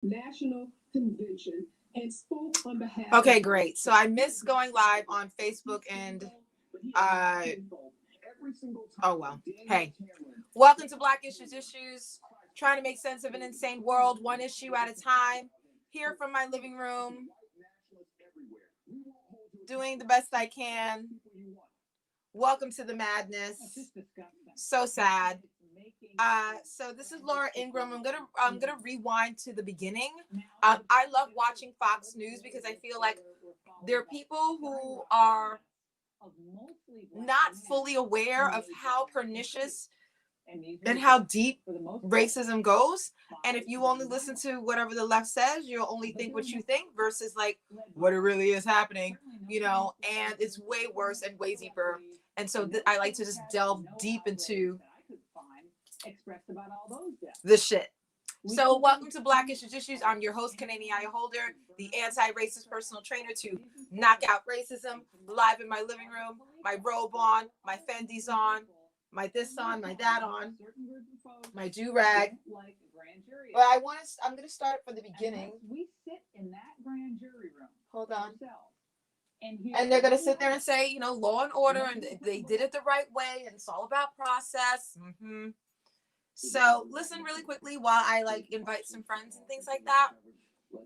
national convention and spoke on behalf. Okay, great. So I missed going live on Facebook and oh well. Hey, welcome to Black Issues, trying to make sense of an insane world, one issue at a time. Here from my living room, doing the best I can. Welcome to the madness. So sad. So this is Laura Ingram. I'm gonna rewind to the beginning. I love watching Fox News because I feel like there are people who are not fully aware of how pernicious and how deep racism goes. And if you only listen to whatever the left says, you'll only think what you think versus like what it really is happening, you know, and it's way worse and way deeper. And so I like to just delve deep into the shit. So welcome to Black Issues. I'm your host, Kanani Holder, the anti-racist personal trainer to knock out racism, live in my living room, my robe on, my Fendi's on, my this on, my that on, my do-rag. But I'm going to start from the beginning. We sit in that grand jury room. Hold on. And they're going to sit there and say, you know, law and order, and they did it the right way, and it's all about process. Mm-hmm. So listen really quickly while I like invite some friends and things like that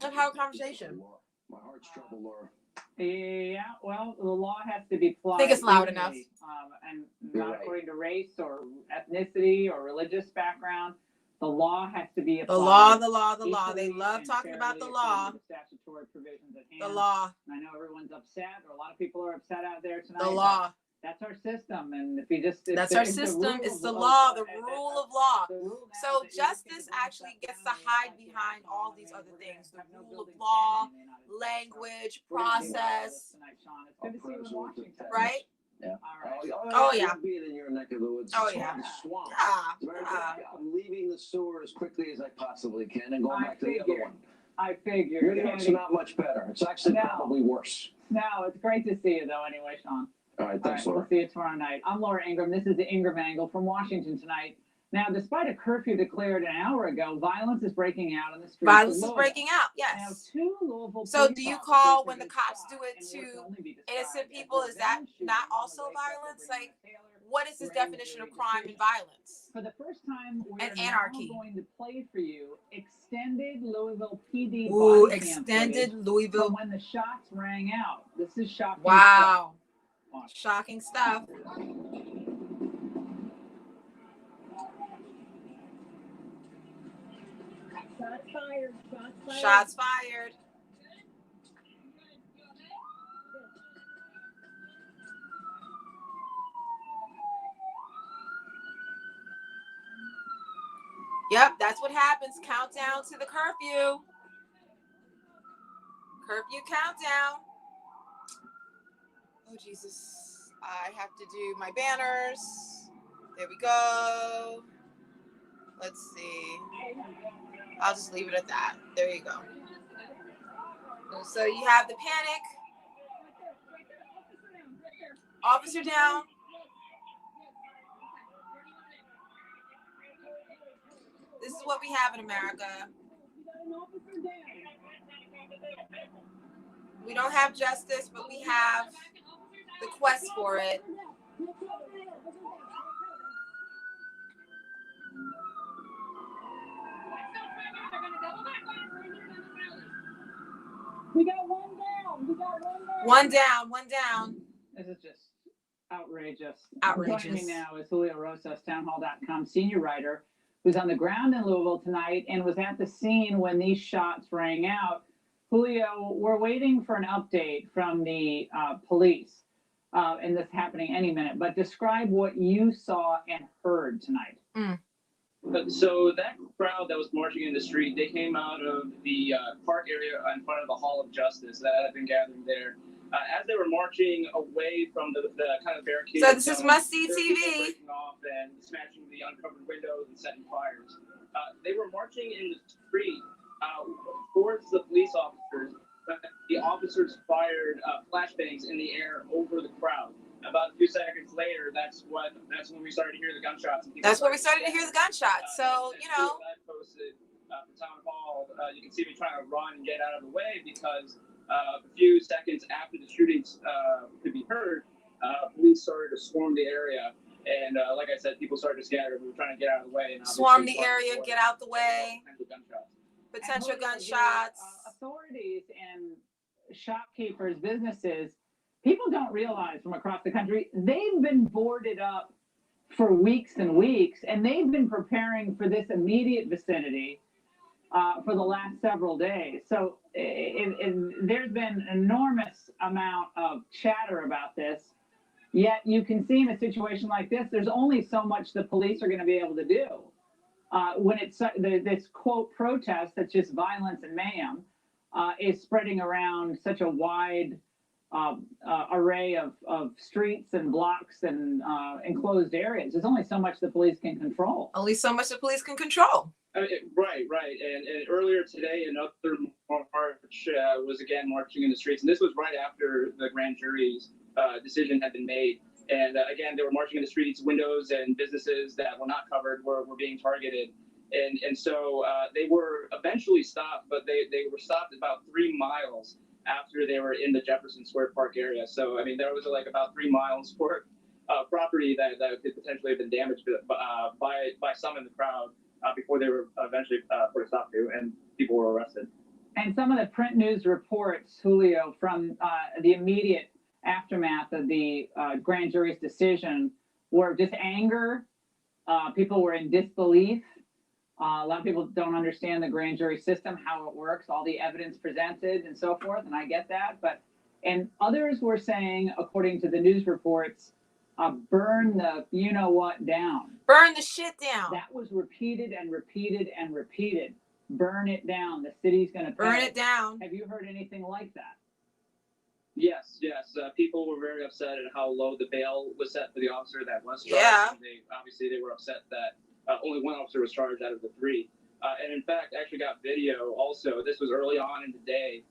and have a conversation. My heart's trouble, Laura. Yeah, well, the law has to be applied. I think it's loud enough. And not according to race or ethnicity or religious background. The law has to be applied. The law. They love talking about the law. The statutory provisions at hand. The law. And I know everyone's upset, or a lot of people are upset out there tonight. The law. That's our system, and if you just that's our system. It's the law, the rule of law. So justice actually gets to hide behind all these other things: the rule of law, language, process. Right? Yeah. Oh yeah. Being in your neck of the woods. Oh yeah. Swamp. Yeah. I'm leaving the sewer as quickly as I possibly can and going back to the other one. I figured. Your New York's not much better. It's actually probably worse. No, it's great to see you though. Anyway, Sean. All right, thanks, Laura. We'll see you tomorrow night. I'm Laura Ingram. This is the Ingram Angle from Washington tonight. Now, despite a curfew declared an hour ago, violence is breaking out on the streets. Violence is breaking out, yes. Now, 2 Louisville so do you call when the cops do it to innocent people, is that not also violence? Like, what is his definition of crime and violence? For the first time, we're and anarchy. Now going to play for you extended Louisville PD body extended Louisville. From when the shots rang out. This is shocking. Wow. Stuff. Shocking stuff. Shots fired. Shots fired. Yep, that's what happens. Countdown to the curfew. Curfew countdown. Oh, Jesus. I have to do my banners. There we go. Let's see. I'll just leave it at that. There you go. So you have the panic. Officer down. This is what we have in America. We don't have justice, but we have the quest for it. We got one down. One down. This is just outrageous. Outrageous. Joining me now is Julio Rosas, townhall.com senior writer, who's on the ground in Louisville tonight and was at the scene when these shots rang out. Julio, we're waiting for an update from the police, and this happening any minute, but describe what you saw and heard tonight. So that crowd that was marching in the street, they came out of the park area in front of the Hall of Justice that had been gathering there. As they were marching away from the kind of barricade. So this is must-see TV. Breaking off and smashing the uncovered windows and setting fires. They were marching in the street towards the police officers, but the officers fired flashbangs in the air over the crowd. About a few seconds later, that's when we started to hear the gunshots. That's when we started to hear the gunshots. So, you know. I posted for Town Hall You can see me trying to run and get out of the way because a few seconds after the shootings could be heard, police started to swarm the area. And like I said, people started to scatter. We were trying to get out of the way. And Swarm the area, get out the way. Potential gunshots. Authorities and shopkeepers, businesses, people don't realize from across the country, they've been boarded up for weeks and weeks, and they've been preparing for this immediate vicinity for the last several days. So there's been an enormous amount of chatter about this, yet you can see in a situation like this, there's only so much the police are going to be able to do. When it's this quote protest that's just violence and mayhem is spreading around such a wide array of streets and blocks and enclosed areas. There's only so much the police can control. Only so much the police can control. Right. And earlier today, another march was again marching in the streets. And this was right after the grand jury's decision had been made. And again, they were marching in the streets. Windows and businesses that were not covered were being targeted. And so they were eventually stopped, but they were stopped about 3 miles after they were in the Jefferson Square Park area. So, I mean, there was like about 3 miles worth of property that could potentially have been damaged by some in the crowd before they were eventually put a stop to, and people were arrested. And some of the print news reports, Julio, from the immediate aftermath of the grand jury's decision were just anger. People were in disbelief. A lot of people don't understand the grand jury system, how it works, all the evidence presented and so forth, and I get that. And others were saying, according to the news reports, burn the you-know-what down. Burn the shit down. That was repeated and repeated and repeated. Burn it down. The city's going to burn it down. Have you heard anything like that? Yes. People were very upset at how low the bail was set for the officer that was charged. Yeah. They were upset that only one officer was charged out of the 3. And in fact, actually got video also. This was early on in the day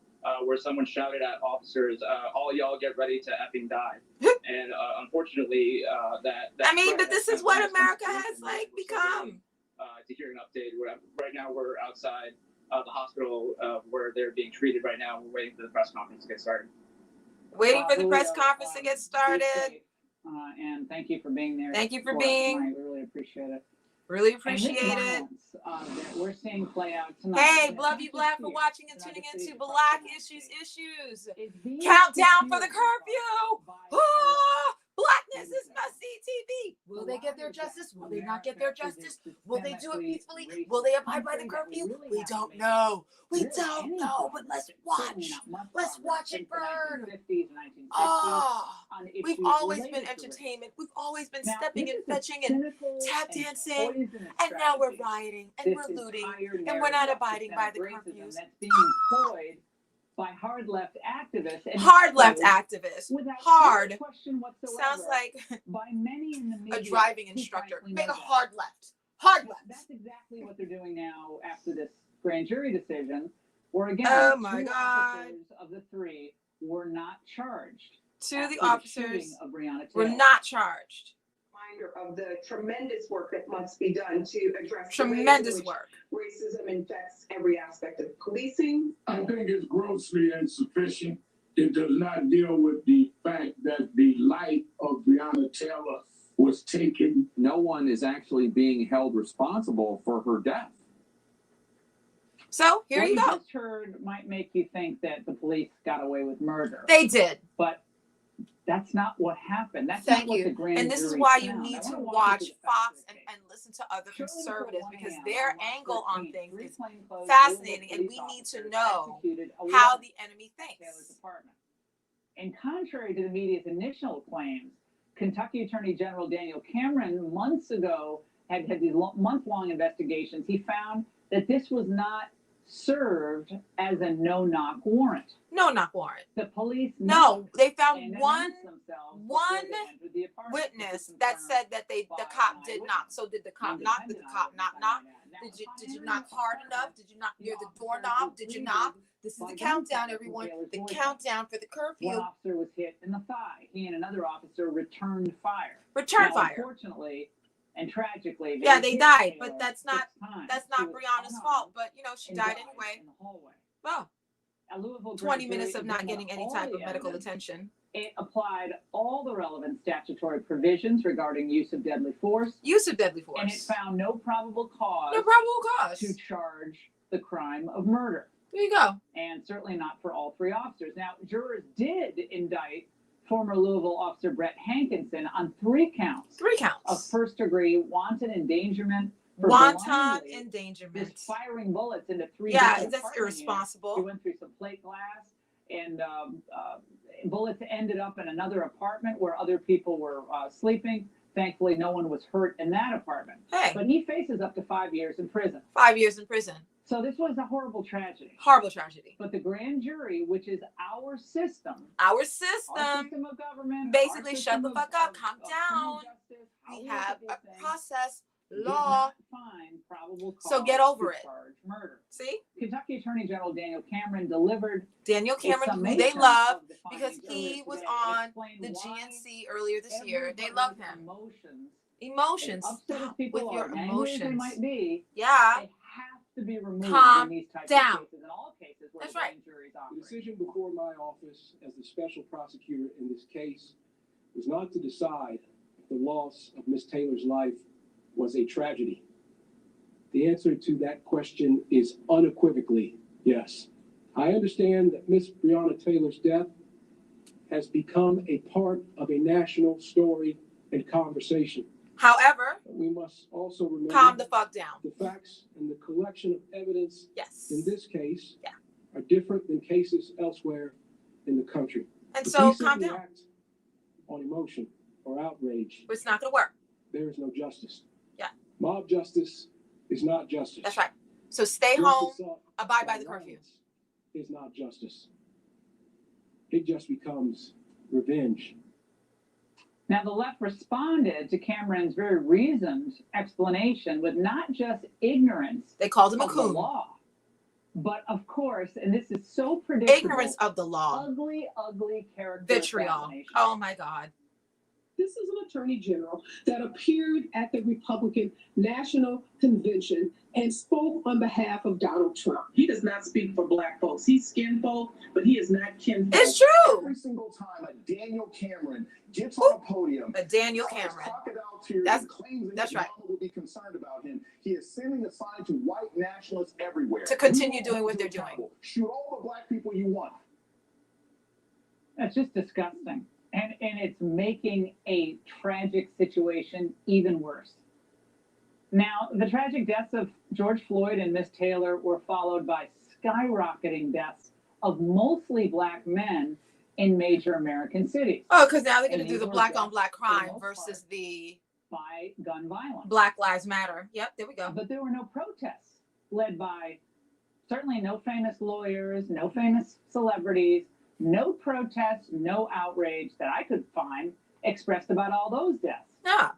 where someone shouted at officers, all y'all get ready to effing die. And unfortunately, I mean, but this is what America has become. To hear an update, right now we're outside the hospital where they're being treated right now. We're waiting for the press conference to get started. Waiting for the press conference to get started. And thank you for being there. Thank you for being. I really appreciate it. Really appreciate it. That we're seeing play out tonight. Hey, love you, Black, for watching and tuning into Black Issues. Countdown for the curfew. Oh, blackness is must-see TV. Will they get their justice? Will they not get their justice? Will they do it peacefully? Will they abide by the curfew? We don't know. We don't know, but let's watch. Let's watch it burn. Oh, we've always been entertainment. We've always been stepping and fetching and tap dancing. And now we're rioting and we're looting and we're not abiding by the curfews. That's being employed by hard left activists. Hard left activists. Hard. Sounds like by many in the media, a driving instructor. Make a hard left. Hard left. That's exactly what they're doing now after this grand jury decision, where again, oh my God, officers of the 3 were not charged. 2 of the officers of Breonna were not charged. Of the tremendous work that must be done to address tremendous work. Racism infects every aspect of policing. I think it's grossly insufficient. It does not deal with the fact that the life of Breonna Taylor was taken. No one is actually being held responsible for her death. So here you go. What you just heard might make you think that the police got away with murder. They did. But that's not what happened. That's Thank not what you. the grand and this jury is why you found. need to watch Fox and listen to other conservatives, because their angle on things is fascinating, and we need to know how the enemy thinks. And contrary to the media's initial claims, Kentucky Attorney General Daniel Cameron months ago had these month-long investigations. He found that this was not served as a no-knock warrant. No-knock warrant. The police they found one witness that said that the cop did knock. So did the cop knock? Did the cop not knock? Did you knock hard enough? Did you knock near the doorknob? Did you knock? This is the countdown, everyone. The countdown for the curfew. One officer was hit in the thigh. He and another officer returned fire. Fire. Unfortunately, And tragically, Yeah, they hit died, Taylor but that's 6 not times. She was Breonna's unarmed fault. But you know, she and died died anyway. in the hallway. Well, A Louisville 20 grand minutes jury of not examined getting any all type the of medical evidence. attention. It applied all the relevant statutory provisions regarding use of deadly force, Use of deadly force. and it found no probable cause No probable cause. to charge the crime of murder, There you go. and certainly not for all 3 officers. Now, jurors did indict former Louisville officer Brett Hankinson on 3 counts 3 of counts. first-degree wanton endangerment for Wanton blindly endangerment. just firing bullets into 3 Yeah, different that's apartment units. He irresponsible. went through some plate glass, and bullets ended up in another apartment where other people were sleeping. Thankfully, no one was hurt in that apartment. Hey, But he faces up to 5 years in prison. 5 years in prison. So this was a horrible tragedy. Horrible tragedy. But the grand jury, which is our system Our system. of government, Basically, our shut system the fuck up, calm criminal down. justice, how We we have look at a these things, process, did law. not find probable cause So get over to it. charge murder. See? Kentucky Attorney General Daniel Cameron delivered Daniel a Cameron, who they summation love, of the because findings earlier he was today, on explained the why GNC earlier this year. They everybody's love him. Emotions. Upset as Stop people with are, your and angry as they emotions. might be, Yeah. they have to be removed Calm in these types down. of cases, in all cases where That's the right. grand juries The operate. decision before my office as the special prosecutor in this case was not to decide if the loss of Miss Taylor's life was a tragedy. The answer to that question is unequivocally yes. I understand that Miss Breonna Taylor's death has become a part of a national story and conversation. However, But we must also remember calm the fuck down. the facts and the collection of evidence Yes. in this case Yeah. are different than cases elsewhere in the country. And If so we calm simply down. act on emotion or outrage, It's not going to work. there is no justice. Yeah. Mob justice is not justice. That's right. So stay home. Justice sought Abide by the curfew. violence is not justice. It just becomes revenge. Now, the left responded to Cameron's very reasoned explanation with not just ignorance They called him a of the coon. law, but of course, and this is so predictable, Ignorance of the law. ugly, ugly character Vitriol. assassination. Oh my God. This is an attorney general that appeared at the Republican National Convention and spoke on behalf of Donald Trump. He does not speak for black folks. He's skin folk, but he is not kin folk. It's true. Every single time a Daniel Cameron gets on a podium, A Daniel cries Cameron. crocodile tears That's- and claims that that's his right. mama will be concerned about him, he is sending a sign to white nationalists everywhere. To continue We doing won't what hold they're you doing. accountable. Shoot all the black people you want. That's just disgusting. And it's making a tragic situation even worse. Now, the tragic deaths of George Floyd and Miss Taylor were followed by skyrocketing deaths of mostly black men in major American cities Oh, because now they're going to And do these the were black on deaths black for the crime most versus part. the by gun violence. Black Lives Matter. Yep, there we go. But there were no protests led by certainly no famous lawyers, no famous celebrities, no protests, no outrage that I could find expressed about all those deaths. Yeah.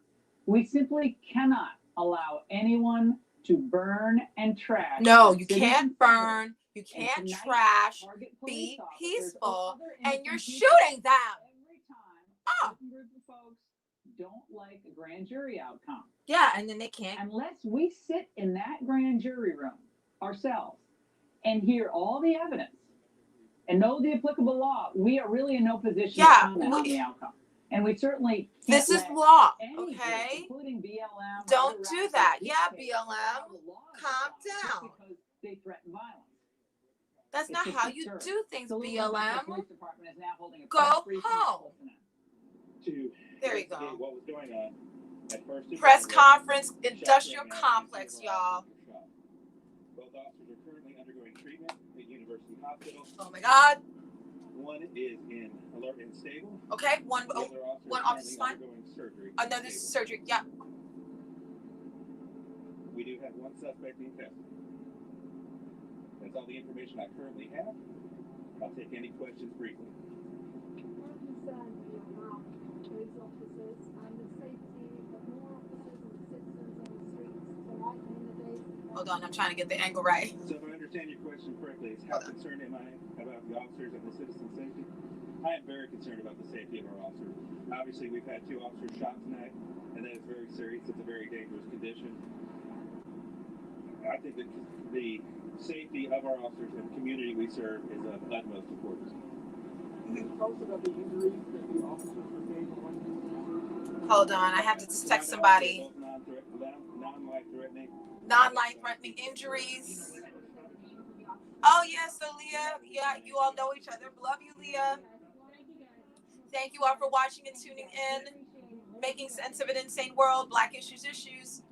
We simply cannot allow anyone to burn and trash. No, you cities can't and burn. You suburbs, can't and tonight trash. target Be police officers or peaceful. other And you're innocent people shooting them. every time Oh. certain group of folks don't like a grand jury outcome. Yeah, and then they can't. Unless we sit in that grand jury room ourselves and hear all the evidence and know the applicable law, we are really in no position Yeah, to comment on the outcome. And we certainly can't This is let law, any group, okay? including BLM, Don't other do radicals that. dictate Yeah, how BLM, the law is calm applied just down. because they threaten violence. That's It's not just how you absurd. do things, The Louisville BLM. Police Department is now holding a Go press briefing in home. Cincinnati. To There you investigate go. what was going on at first. Press conference, Shot industrial rang out, complex, and several y'all. officers were shot. Both officers are currently undergoing treatment at University Hospital. Oh my God. One is in alert and stable. Okay, one The other officer one is officer's currently fine. undergoing surgery. Another Stable. surgery. Yeah. We do have one suspect in custody. That's all the information I currently have. I'll take any questions briefly. Hold on, I'm trying to get the angle right. So if I understand your question correctly, it's how concerned am I about the officers and the citizens' safety? I am very concerned about the safety of our officers. Obviously, we've had 2 officers shot tonight, and that is very serious. It's a very dangerous condition. I think that the safety of our officers and the community we serve is of utmost importance. Hold on, I have to just text somebody. Non-life-threatening injuries. Oh yeah, so Leah, yeah, you all know each other. Love you, Leah. Thank you all for watching and tuning in, making sense of an insane world. Black issues, issues.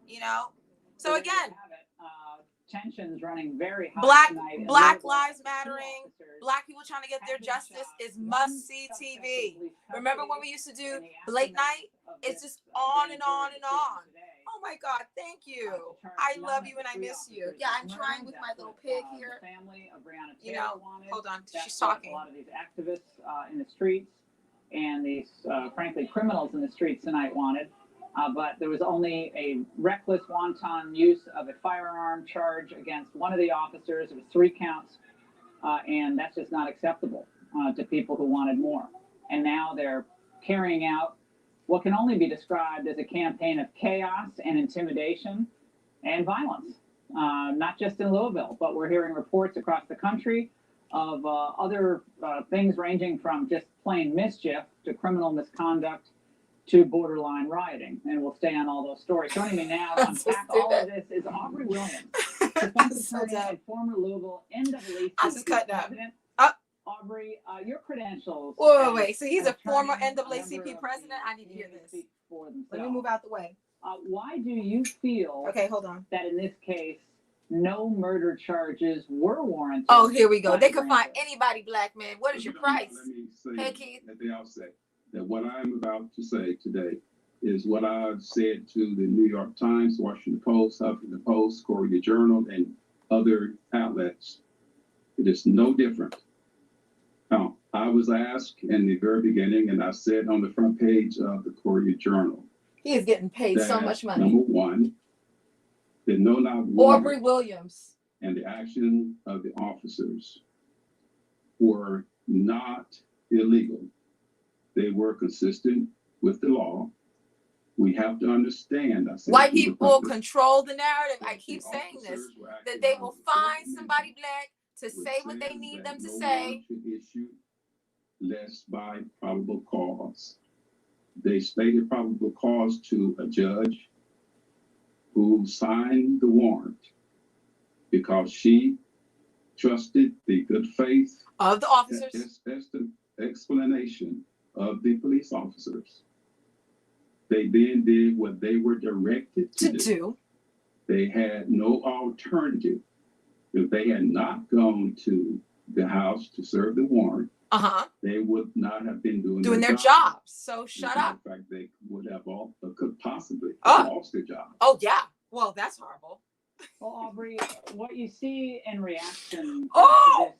You know. So again, tensions running very high Black tonight. Black Lives Mattering, Black people trying to get their justice is must-see TV. Remember when we used to do late night? It's just on and on and on. Oh my God, thank you. I love you and I miss you. Yeah, I'm trying with my little pig here. You know, hold on, she's talking. A lot of these activists in the streets and these, frankly, criminals in the streets tonight wanted. But there was only a reckless, wanton use of a firearm charge against one of the officers. It was 3 counts, and that's just not acceptable to people who wanted more. And now they're carrying out what can only be described as a campaign of chaos and intimidation and violence, not just in Louisville, but we're hearing reports across the country of other things ranging from just plain mischief to criminal misconduct to borderline rioting, and we'll stay on all those stories. Joining me now to unpack all of this is Aubrey Williams, defense attorney and former Louisville NAACP president. Aubrey, your credentials. Wait. So he's a former NAACP president. I need to hear this. Let me move out the way. Why do you feel? Okay, hold on. That in this case, no murder charges were warranted? Oh, here we go. They could find anybody, black man. What is your price? Let me say hey, Keith. at the outset that what I'm about to say today is what I've said to the New York Times, Washington Post, Huffington Post, Courier Journal, and other outlets. It is no different. Now, I was asked in the very beginning, and I said on the front page of the Courier Journal. He is getting paid so much money. Number one, that no not Aubrey Williams and the action of the officers were not illegal. They were consistent with the law. We have to understand. White people control the narrative. I keep saying this, that they will find somebody black to say what they need them to say. Issue less by probable cause. They stated probable cause to a judge who signed the warrant because she trusted the good faith of the officers. That's the explanation of the police officers. They then did what they were directed to do. They had no alternative. If they had not gone to the house to serve the warrant, they would not have been doing their job. So shut up. In fact, they would have could possibly lost their job. Oh yeah. Well, that's horrible. Well, Aubrey, what you see in reaction to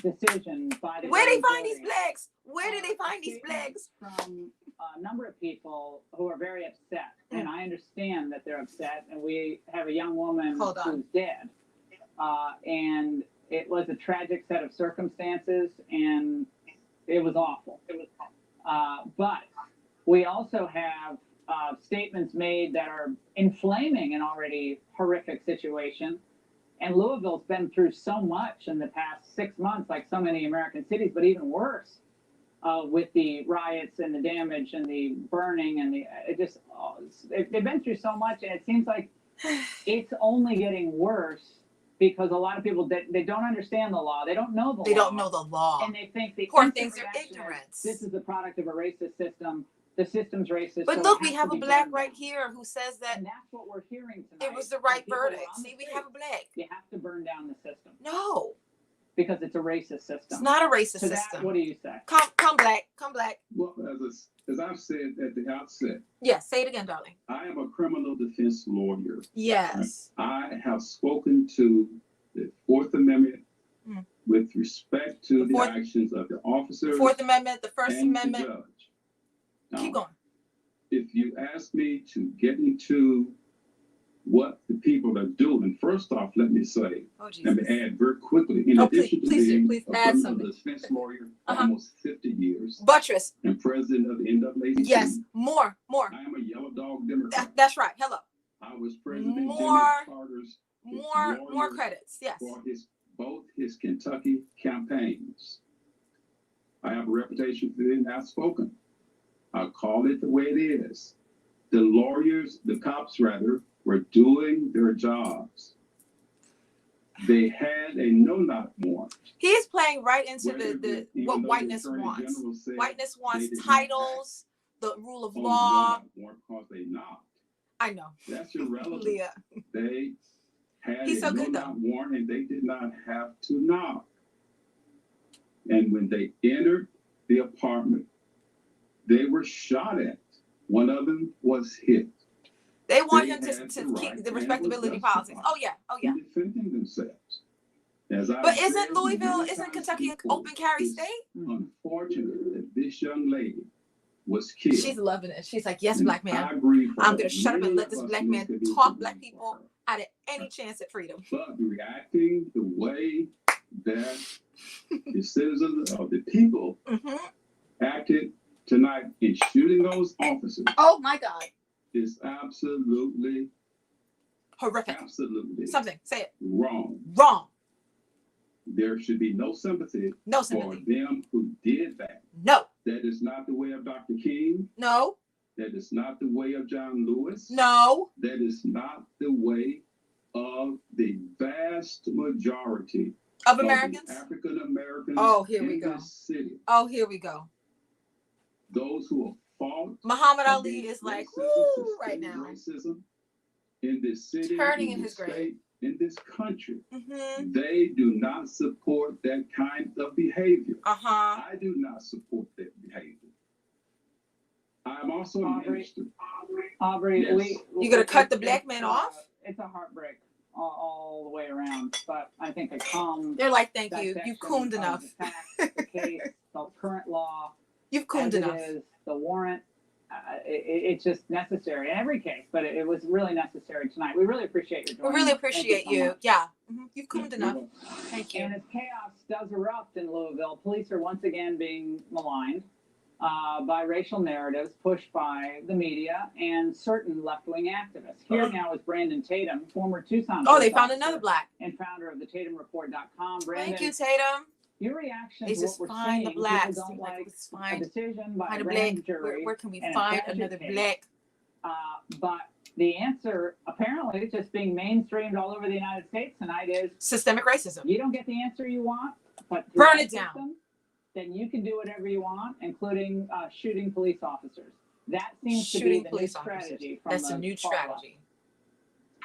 this decision by the where they find these blacks? Where did they find these blacks? From a number of people who are very upset, and I understand that they're upset. And we have a young woman who's dead, and it was a tragic set of circumstances, and it was awful. But we also have statements made that are inflaming an already horrific situation. And Louisville's been through so much in the past 6 months, like so many American cities, but even worse with the riots and the damage and the burning and they've been through so much, and it seems like it's only getting worse because a lot of people they don't understand the law, they don't know the law. They don't know the law, and they think the poor things are ignorance. This is the product of a racist system. The system's racist. But look, we have a black right here who says that. And that's what we're hearing tonight. It was the right verdict. See, we have a black. You have to burn down the system. No. Because it's a racist system. It's not a racist so system. What do you say? Come black. Come black. Well, as I've said at the outset. Yes, say it again, darling. I am a criminal defense lawyer. Yes. I have spoken to the Fourth Amendment with respect to the actions of the officers. The Fourth Amendment, the First and Amendment. The judge. Now, keep going. If you ask me to get into what the people are doing. First off, let me say, Oh, let me add very quickly, in addition to please being do. a Add criminal something. defense lawyer for almost 50 years Buttress. and president of the NAACP. Yes, more. I am a yellow dog Democrat. That's right. Hello. I was President Jimmy Carter's More credits. Yes. for both his Kentucky campaigns. I have a reputation for being outspoken. I'll call it the way it is. The cops rather, were doing their jobs. They had a no-knock warrant. He's playing right into what whiteness wants. Whiteness wants titles, the rule of law. Because they knocked. I know. That's irrelevant. Leah. They had He's a so good, no-knock though. warrant, and they did not have to knock. And when they entered the apartment, they were shot at. One of them was hit. They want him to keep the respectability politics. Oh yeah. Defending themselves. But isn't Kentucky an open carry state? Unfortunate that this young lady was killed. She's loving it. She's like, yes, black man. I agree. I'm gonna shut up and let this black man talk black people out of any chance at freedom. But reacting the way that the citizens of the people acted tonight in shooting those officers. Oh my God. Is absolutely horrific. Absolutely something. Say it. Wrong. Wrong. There should be no sympathy. No sympathy. For them who did that. No. That is not the way of Dr. King. No. That is not the way of John Lewis. No. That is not the way of the vast majority of Americans. African Americans. Oh, here we go. City. Oh, here we go. Those who have fought. Muhammad Ali is like, woo, right now. Racism in this city, turning in his grave, in this country, they do not support that kind of behavior. I do not support that behavior. I'm also a minister. Aubrey, yes. You gonna cut the black man off? It's a heartbreak all the way around. But I think a calm. They're like, thank you. You've cooned enough. The case, the current law. You've cooned enough. The warrant. It's just necessary in every case, but it was really necessary tonight. We really appreciate your joining. We really appreciate you. Yeah. You've cooned enough. Thank you. And as chaos does erupt in Louisville, police are once again being maligned by racial narratives pushed by the media and certain left-wing activists. Here now is Brandon Tatum, former Tucson. Oh, they found another black. And founder of the TatumReport.com. Brandon, thank you, Tatum. Your reaction to what we're find seeing, the blacks. don't like find a decision by a a black. grand jury. Where can we find another black? But the answer, apparently, just being mainstreamed all over the United States tonight is systemic racism. You don't get the answer you want, but burn it down. Then you can do whatever you want, including shooting police officers. That seems to shooting be the police new strategy. That's a new strategy.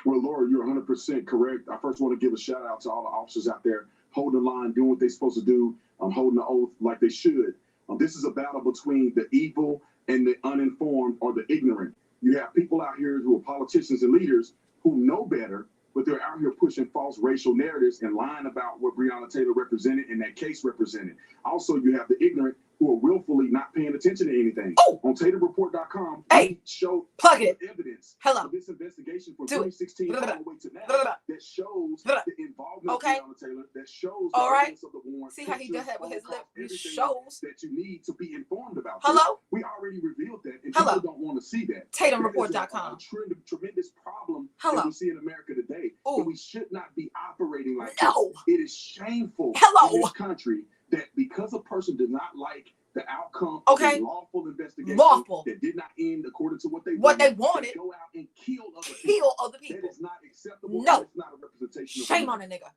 Well, Laura, you're 100% correct. I first want to give a shout out to all the officers out there holding the line, doing what they're supposed to do, holding the oath like they should. This is a battle between the evil and the uninformed or the ignorant. You have people out here who are politicians and leaders who know better, but they're out here pushing false racial narratives and lying about what Breonna Taylor represented and that case represented. Also, you have the ignorant who are willfully not paying attention to anything. On TatumReport.com, we show evidence of this investigation from 2016 all the way to now that shows the involvement of Breonna Taylor, that shows the evidence of the warrant. See how he does that with his lip? He shows that you need to be informed about. Hello? We already revealed that, and people don't want to see that. TatumReport.com. A tremendous problem that we see in America today. Ooh. We should not be operating like no. this. It is shameful in this country that because a person does not like the outcome of a lawful investigation that did not end according to what they wanted, go out and kill other people. That is not acceptable. No. It's not a representation. Shame on a nigga.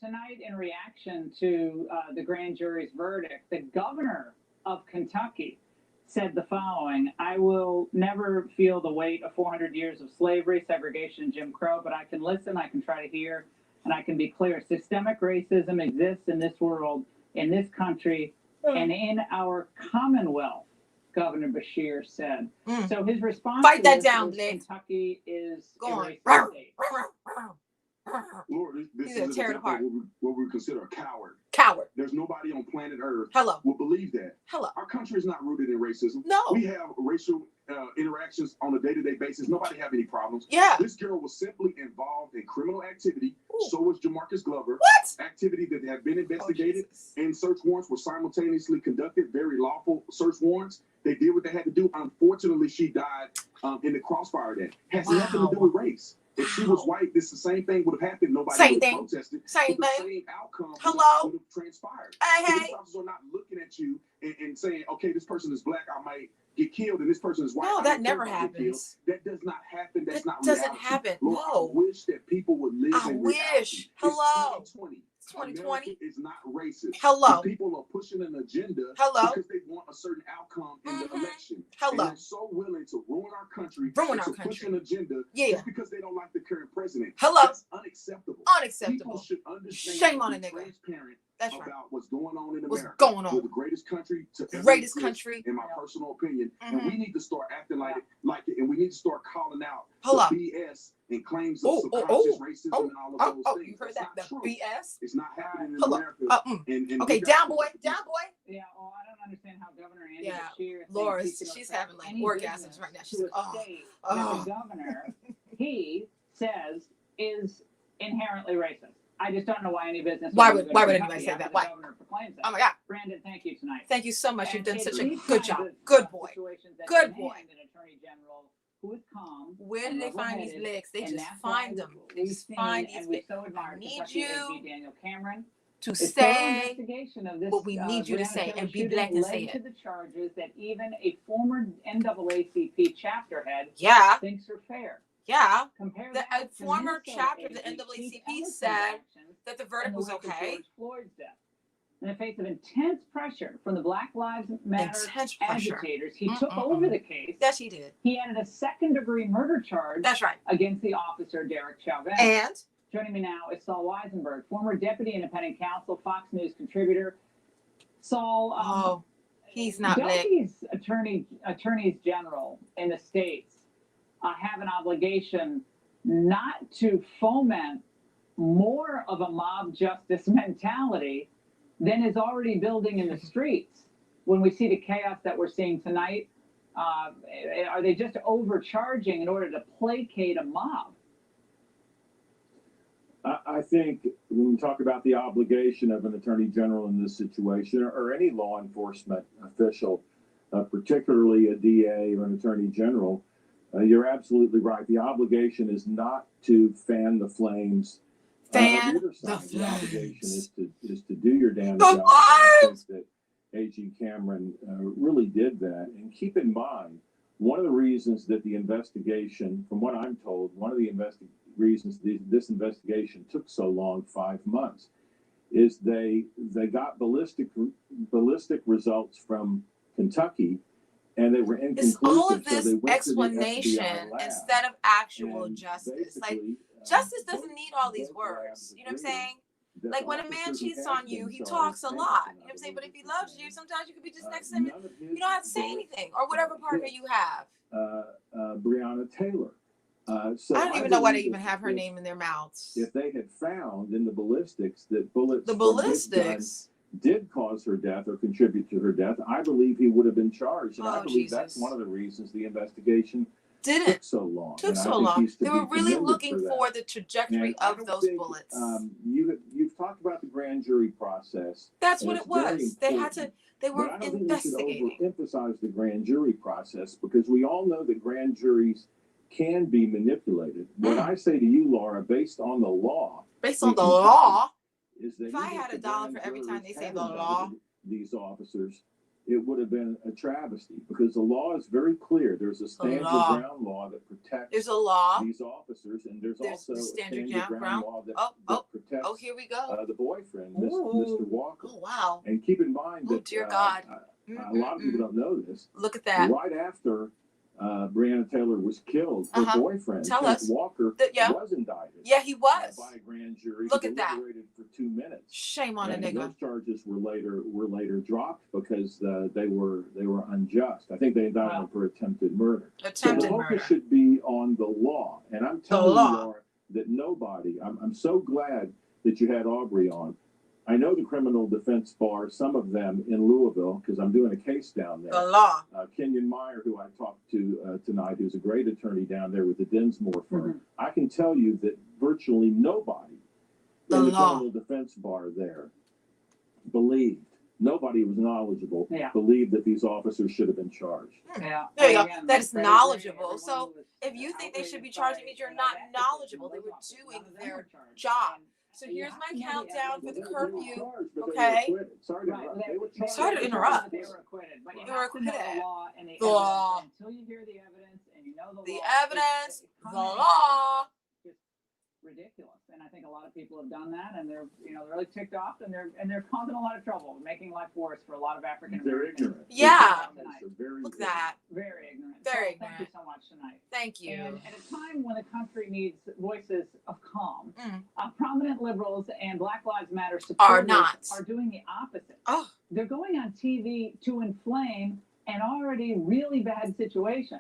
Tonight, in reaction to the grand jury's verdict, the governor of Kentucky said the following: I will never feel the weight of 400 years of slavery, segregation, and Jim Crow, but I can listen, I can try to hear, and I can be clear. Systemic racism exists in this world, in this country, and in our Commonwealth, Governor Beshear said. So his response fight that down, Blake. Kentucky is go on. Lord, this is an example of what we consider a coward. Coward. There's nobody on planet Earth Hello. will believe that. Hello. Our country is not rooted in racism. No. We have racial interactions on a day-to-day basis. Nobody have any problems. Yeah. This girl was simply involved in criminal activity. Ooh. So was Jamarcus Glover. What? Activity that have been investigated and search warrants were simultaneously conducted, very lawful search warrants. They did what they had to do. Unfortunately, she died in the crossfire of that. Has nothing to do with race. If she was white, the same thing would have happened. Nobody would have protested. Same but thing. the same outcome Hello. would have transpired. Hey, So hey. these officers are not looking at you and saying, okay, this person is black, I might get killed, and this person is white. No, I that don't never care if I get killed. happens. That does not happen. That's That not doesn't reality. happen. Lord, No. I wish that people would live I in wish. reality. Hello. It's 2020. It's 2020. America is not racist. Hello. These people are pushing an agenda Hello. because they want a certain outcome in the election. Hello. And they're so willing to ruin our country Ruin and our to push country. an agenda Yeah. just because they don't like the current president. Hello. That's unacceptable. Unacceptable. People should understand Shame on a and be nigga. transparent That's right. about what's going on in What's America. going on? We're the greatest country to ever Greatest exist, country. in my personal opinion. And Mhm. we need to start acting like it, and we need to start calling out Hello. the BS and claims of subconscious racism and all of those things. You heard That's that? not The true. BS? It's not happening in Hello. America. And Okay, we got down to- boy, down boy. Yeah, well, I don't understand how Governor Andy Yeah, Beshear thinks Laura, he can she's affect having like any orgasms business right now. to She's a like, oh, state oh. that the governor, he says, is inherently racist. I just don't know why any business. Why would would go to anybody Kentucky say after that? the Why? governor proclaims that. Oh my God. Brandon, thank you tonight. Thank you so much. And You've done it's such a these good kinds job. of, Good boy. situations that Good demand boy. an attorney general who is calm. Where and do they find these level-headed, legs? They and just that's find why them. They we've just seen find these and we legs. so admire I need Kentucky you AG Daniel Cameron. to His thorough say investigation of this, what we need you to Breonna say Taylor and be shooting black and led say to it. the charges that even a former NAACP chapter head Yeah. thinks are fair. Yeah. Compare The that a to former Minnesota chapter of the AG Chief NAACP Ellison's said actions that the in verdict the was wake of okay. George Floyd's death. In the face of intense pressure from the Black Lives Matter Intense pressure. agitators, he took over the case. Yes, he did. He added a second-degree murder charge That's right. against the officer Derek Chauvin. And joining me now is Saul Weisenberg, former deputy independent counsel, Fox News contributor. Saul, he's not don't black. these attorneys general in the states have an obligation not to foment more of a mob justice mentality than is already building in the streets? When we see the chaos that we're seeing tonight, are they just overcharging in order to placate a mob? I think when we talk about the obligation of an attorney general in this situation, or any law enforcement official, particularly a DA or an attorney general, you're absolutely right. The obligation is not to fan the flames. Fan either the side. The obligation flames. is to do your damn The job. And I think flames! that AG Cameron really did that. And keep in mind, one of the reasons that the investigation, from what I'm told, one of the reasons this investigation took so long, 5 months, is they got ballistic results from Kentucky, and they were inconclusive. It's all of so this they went explanation to the FBI lab, instead of actual and justice. Like, basically, justice doesn't need all these both words. labs You know what I'm agreed saying? that Like the when a man officers who cheats had on you, been he charged talks a and lot. You know what I'm I saying? But if he believe loves it's you, sometimes you could be just next to none him. of his You don't have to say bullets, anything or whatever partner you have. Breonna Taylor. So I don't even know why they believe even have her if- name in their mouths. If they had found in the ballistics that bullets The from his gun ballistics. did cause her death or contribute to her death, I believe he would have been charged. And I Oh, believe that's Jesus. one of the reasons the investigation Didn't. took so long. Took And I so think long. he's to They be were really commended looking that. for the trajectory And I of don't those think, bullets. You've talked about the grand jury process. That's and what it's it was. very They had to. important. They were But I don't investigating. think we should overemphasize the grand jury process, because we all know that grand juries can be manipulated. What I say to you, Laura, based on the law, Based on the law, is that if I even had the a dollar grand for every time jurors they say had the law, indicted these officers, it would have been a travesty, because the law is very clear. There's a stand your law. ground law that protects there's a law. these officers, and there's also the a stand stand your your ground ground. law that, Oh, protects oh, here we go. the boyfriend, Ooh. Mr. Walker. Oh, wow. And keep in mind Oh, that dear God. a lot of people don't know this. Look at that. Right after Breonna Taylor was killed, her boyfriend, Tell Kenneth us. Walker, Yeah. was indicted. Yeah, he was. By a grand jury. Look He at that. deliberated for 2 minutes. Shame on a And nigga. those charges were later dropped because they were unjust. I think they indicted him for attempted murder. Attempted so the murder. focus should be on the law. And I'm telling you, law. Laura, that nobody. I'm so glad that you had Aubrey on. I know the criminal defense bar, some of them in Louisville, because I'm doing a case down there. The law. Kenyon Meyer, who I talked to tonight, who's a great attorney down there with the Dinsmore firm. I can tell you that virtually nobody in the criminal defense bar there believed, nobody was knowledgeable, believed that these officers should have been charged. Yeah. There you go. That's knowledgeable. So if you think they should be charged, it means you're not knowledgeable. They were doing their job. So here's my countdown for the curfew. Okay. Sorry to interrupt. They were acquitted. But you They were have to know acquitted. the law and the The law. evidence. Until you hear the evidence and you know The law, evidence, it's the law. just ridiculous. And I think a lot of people have done that, and they're really ticked off, and they're causing a lot of trouble, making life worse for a lot of African Americans. They're ignorant. Yeah. Very Look at that. Very ignorant. Very Thank you so much tonight. Thank you. And at a time when the country needs voices of calm, prominent liberals and Black Lives Matter supporters are doing the opposite. Oh. They're going on TV to inflame an already really bad situation.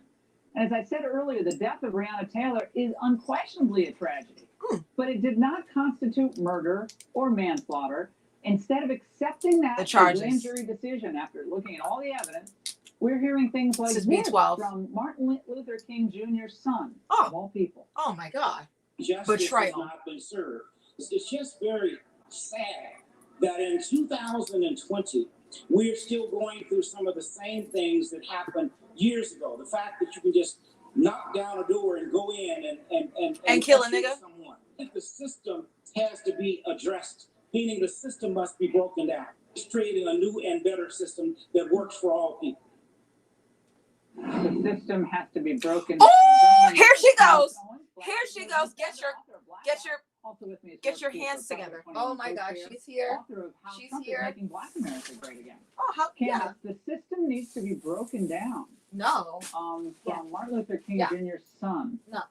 And as I said earlier, the death of Breonna Taylor is unquestionably a tragedy. But it did not constitute murder or manslaughter. Instead of accepting that as a grand jury decision after looking at all the evidence, we're hearing things like this from Martin Luther King Jr.'s son, of all people. Oh my God. Justice Betrayal. has not been served. It's just very sad that in 2020, we're still going through some of the same things that happened years ago. The fact that you can just knock down a door and go in and kill a nigga. Someone. The system has to be addressed, meaning the system must be broken down. It's creating a new and better system that works for all people. The system has to be broken. Oh, here she goes. Here she goes. Get your hands together. Oh my gosh, she's here. She's here. Making Black America great again. Oh, how? Candace, the system needs to be broken down. No. From Martin Luther King Jr.'s son. No.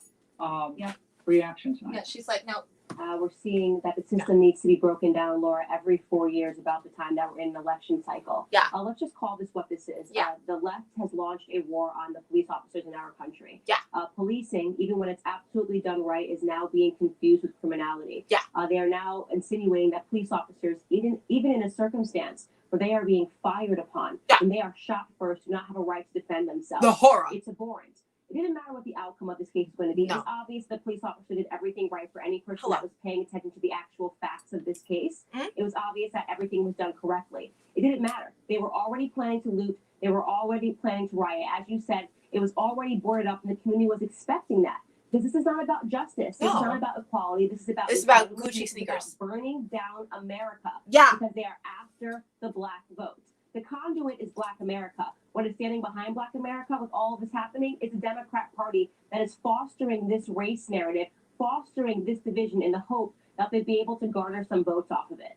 Reaction tonight. Yeah, she's like, no. We're seeing that the system needs to be broken down, Laura, every 4 years about the time that we're in an election cycle. Yeah. Let's just call this what this is. Yeah. The left has launched a war on the police officers in our country. Yeah. Policing, even when it's absolutely done right, is now being confused with criminality. Yeah. They are now insinuating that police officers, even in a circumstance where they are being fired upon, and they are shot first, do not have a right to defend themselves. The horror. It's abhorrent. It didn't matter what the outcome of this case is going to be. No. It's obvious the police officer did everything right for any person that was paying attention to the actual facts of this case. It was obvious that everything was done correctly. It didn't matter. They were already planning to loot. They were already planning to riot. As you said, it was already boarded up, and the community was expecting that. Because this is not about justice. This is not about equality. This is about Gucci sneakers. Burning down America. Yeah. Because they are after the Black vote. The conduit is Black America. What is standing behind Black America with all of this happening is a Democrat Party that is fostering this race narrative, fostering this division in the hope that they'd be able to garner some votes off of it.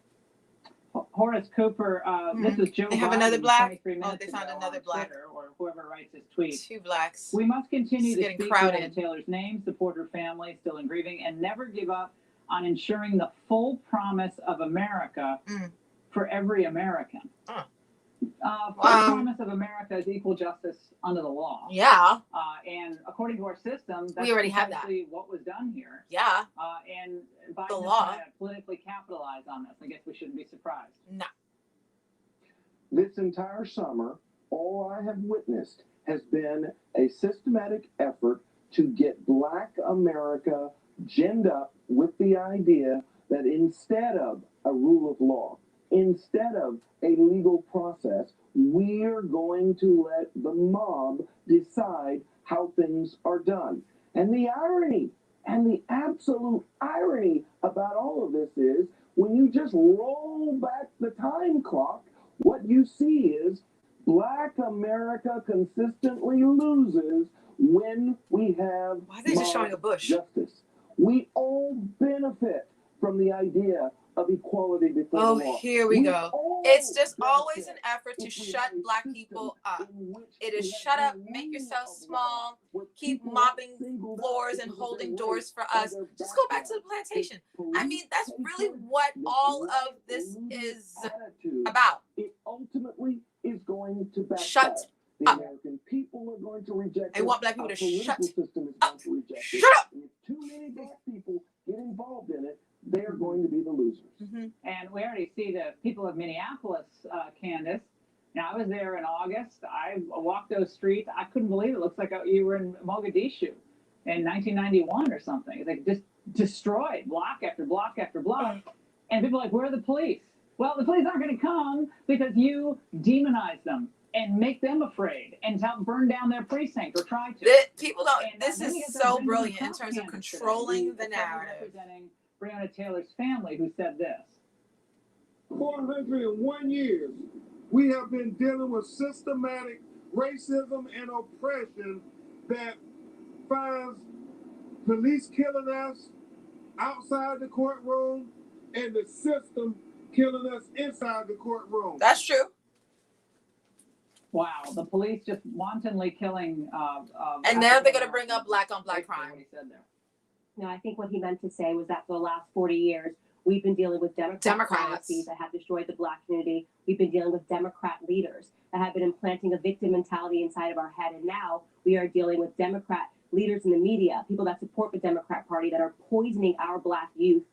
Horace Cooper, this is Joe They have Biden another Black? 23 minutes Oh, they found ago another on Black. Twitter, or whoever writes this tweet. 2 Blacks. We must continue It's to getting speak crowded. Breonna Taylor's name, support her family still in grieving, and never give up on ensuring the full promise of America for every American. Full promise of America is equal justice under the law. Yeah. And according to our system, that's We already have that. precisely what was done here. Yeah. And Biden The is law. trying to politically capitalize on this. I guess we shouldn't be surprised. No. This entire summer, all I have witnessed has been a systematic effort to get Black America ginned up with the idea that instead of a rule of law, instead of a legal process, we're going to let the mob decide how things are done. And the irony, and the absolute irony about all of this is, when you just roll back the time clock, what you see is Black America consistently loses when we have justice. We all benefit from the idea of equality before the law. Here we go. It's just always an effort to shut Black people up. It is shut up, make yourself small, keep mopping floors and holding doors for us. Just go back to the plantation. I mean, that's really what all of this is about. It ultimately is going to backfire. Shut the up. American people are going to reject I it. want Black people Our to shut political system is up. going to reject Shut it. up. And if too many Black people get involved in it, they're going to be the losers. And And we already see the people of Minneapolis, Candace. Now, I was there in August. I walked those streets. I couldn't believe it. It looks like you were in Mogadishu in 1991 or something. They just destroyed block after block after block. And people are like, where are the police? Well, the police aren't going to come because you demonize them and make them afraid and burn down their precinct or try to. People don't. This is so brilliant in terms of controlling the narrative. Representing Breonna Taylor's family, who said this. 401 years, we have been dealing with systematic racism and oppression that finds police killing us outside the courtroom and the system killing us inside the courtroom. That's true. Wow, the police just wantonly killing. And now they're going to bring up black on black crime. What he said there. No, I think what he meant to say was that for the last 40 years, we've been dealing with Democrats that have destroyed the black community. We've been dealing with Democrat leaders that have been implanting a victim mentality inside of our head. And now we are dealing with Democrat leaders in the media, people that support the Democrat Party, that are poisoning our black youth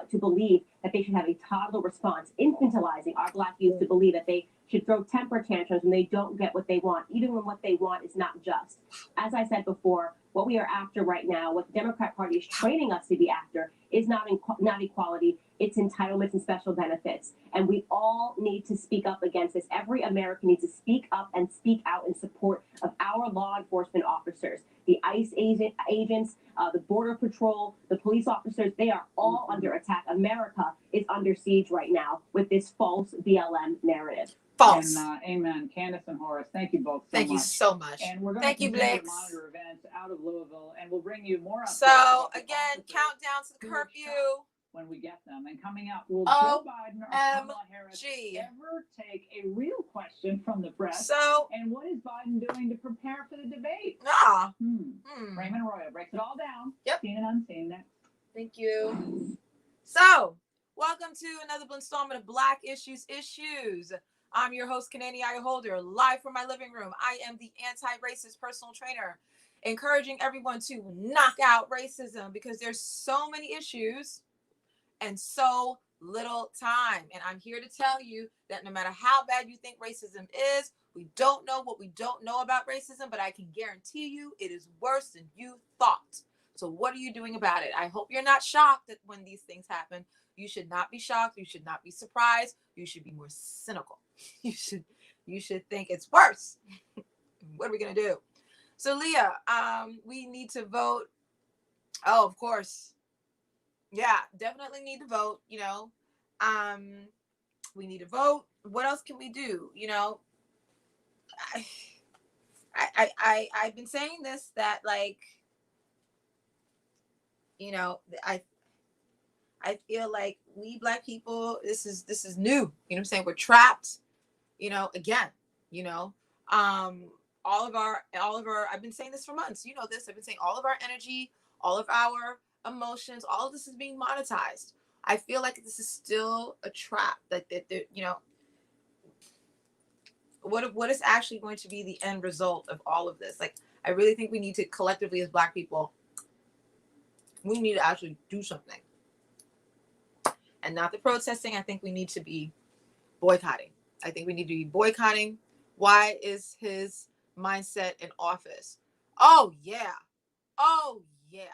to believe that they should have a toddler response, infantilizing our black youth to believe that they should throw temper tantrums when they don't get what they want, even when what they want is not just. As I said before, what we are after right now, what the Democrat Party is training us to be after, is not equality, it's entitlements and special benefits. And we all need to speak up against this. Every American needs to speak up and speak out in support of our law enforcement officers. The ICE agents, the Border Patrol, the police officers, they are all under attack. America is under siege right now with this false BLM narrative. False. And, amen. Candace and Horace, thank you both so much. Thank you so much. And we're going to continue to monitor events out of Louisville, and we'll bring you more updates. So, again, countdown to the curfew. When we get them. And coming up, will Joe Biden or Kamala Harris ever take a real question from the press? So, and what is Biden doing to prepare for the debate? Raymond Royal breaks it all down. Yep. Seen and unseen next. Thank you. So, welcome to another installment of Black Issues. I'm your host, Kanani Holder, live from my living room. I am the anti-racist personal trainer, encouraging everyone to knock out racism because there's so many issues and so little time. And I'm here to tell you that no matter how bad you think racism is, we don't know what we don't know about racism, but I can guarantee you it is worse than you thought. So what are you doing about it? I hope you're not shocked that when these things happen. You should not be shocked. You should not be surprised. You should be more cynical. You should think it's worse. What are we going to do? So Leah, we need to vote. Oh, of course. Yeah, definitely need to vote, you know. We need to vote. What else can we do? You know, I've been saying this, that like, you know, I feel like we Black people, this is new. You know what I'm saying? We're trapped, you know, again, you know, all of our, I've been saying this for months. You know this. I've been saying all of our energy, all of our emotions, all of this is being monetized. I feel like this is still a trap. That you know, what is actually going to be the end result of all of this? Like, I really think we need to collectively as Black people, we need to actually do something. And not the protesting. I think we need to be boycotting. I think we need to be boycotting. Why is his mindset in office? Oh, yeah. Oh, yeah.